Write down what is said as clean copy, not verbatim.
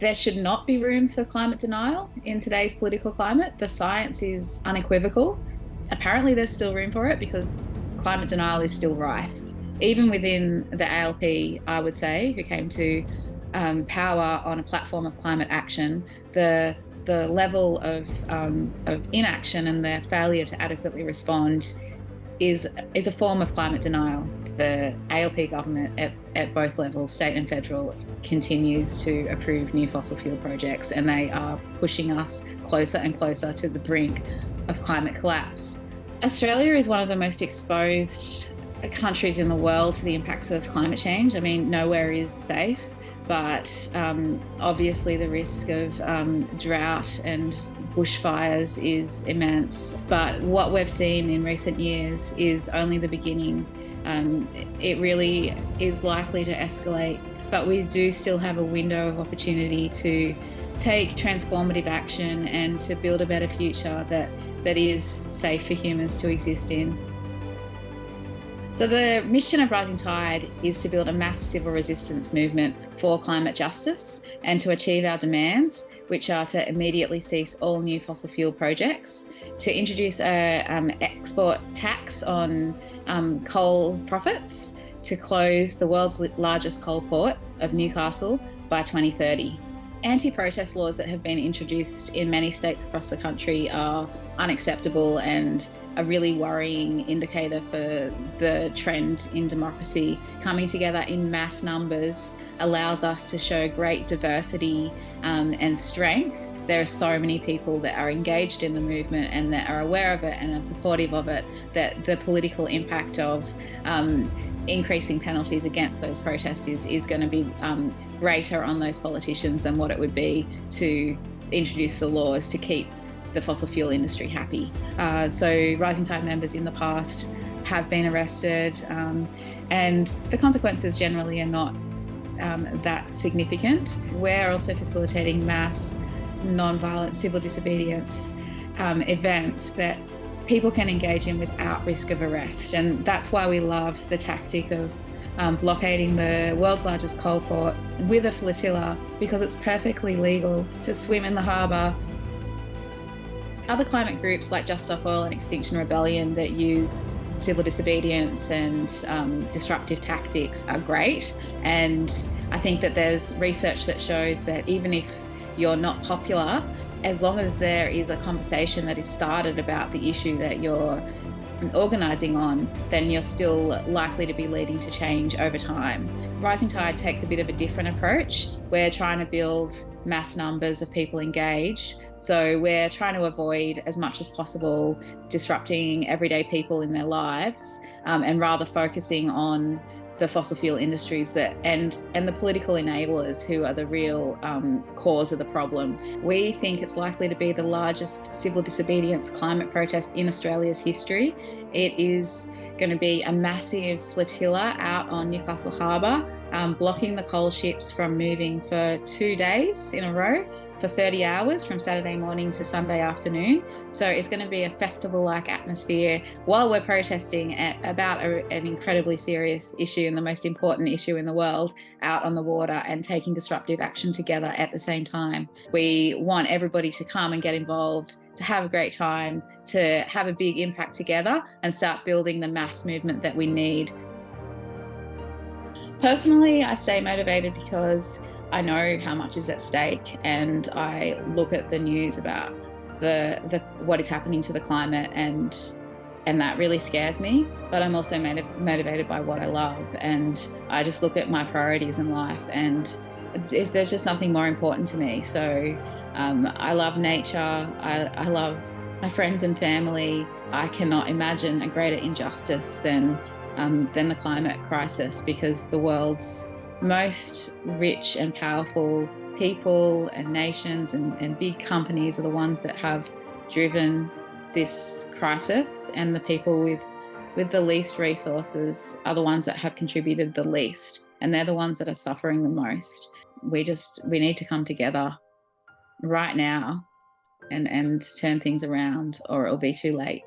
There should not be room for climate denial in today's political climate. The science is unequivocal. Apparently, there's still room for it because climate denial is still rife. Even within the ALP, I would say, who came to power on a platform of climate action, the level of inaction and their failure to adequately respond is a form of climate denial. The ALP government at both levels, state and federal, continues to approve new fossil fuel projects, and they are pushing us closer and closer to the brink of climate collapse. Australia is one of the most exposed countries in the world to the impacts of climate change. I mean, nowhere is safe, but obviously the risk of drought and bushfires is immense. But what we've seen in recent years is only the beginning. It really is likely to escalate, but we do still have a window of opportunity to take transformative action and to build a better future that is safe for humans to exist in. So the mission of Rising Tide is to build a mass civil resistance movement for climate justice and to achieve our demands, which are to immediately cease all new fossil fuel projects, to introduce an export tax on coal profits, to close the world's largest coal port of Newcastle by 2030. Anti-protest laws that have been introduced in many states across the country are unacceptable and a really worrying indicator for the trend in democracy. Coming together in mass numbers allows us to show great diversity and strength. There are so many people that are engaged in the movement and that are aware of it and are supportive of it, that the political impact of increasing penalties against those protests is going to be greater on those politicians than what it would be to introduce the laws to keep the fossil fuel industry happy. So Rising Tide members in the past have been arrested, and the consequences generally are not that significant. We're also facilitating mass non-violent civil disobedience events that people can engage in without risk of arrest, and that's why we love the tactic of blockading the world's largest coal port with a flotilla, because it's perfectly legal to swim in the harbour. Other climate groups like Just Stop Oil and Extinction Rebellion that use civil disobedience and disruptive tactics are great, and I think that there's research that shows that even if you're not popular, as long as there is a conversation that is started about the issue that you're organising on, then you're still likely to be leading to change over time. Rising Tide takes a bit of a different approach. We're trying to build mass numbers of people engaged. So we're trying to avoid as much as possible disrupting everyday people in their lives, and rather focusing on the fossil fuel industries and the political enablers who are the real cause of the problem. We think it's likely to be the largest civil disobedience climate protest in Australia's history. It is going to be a massive flotilla out on Newcastle Harbour, blocking the coal ships from moving for 2 days in a row, for 30 hours from Saturday morning to Sunday afternoon. So it's going to be a festival-like atmosphere while we're protesting about an incredibly serious issue and the most important issue in the world out on the water, and taking disruptive action together at the same time. We want everybody to come and get involved, to have a great time, to have a big impact together and start building the mass movement that we need. Personally, I stay motivated because I know how much is at stake, and I look at the news about what is happening to the climate, and that really scares me. But I'm also motivated by what I love, and I just look at my priorities in life, and there's just nothing more important to me. So I love nature. I love my friends and family. I cannot imagine a greater injustice than the climate crisis, because the world's most rich and powerful people and nations and big companies are the ones that have driven this crisis, and the people with the least resources are the ones that have contributed the least, and they're the ones that are suffering the most. We need to come together right now and turn things around, or it'll be too late.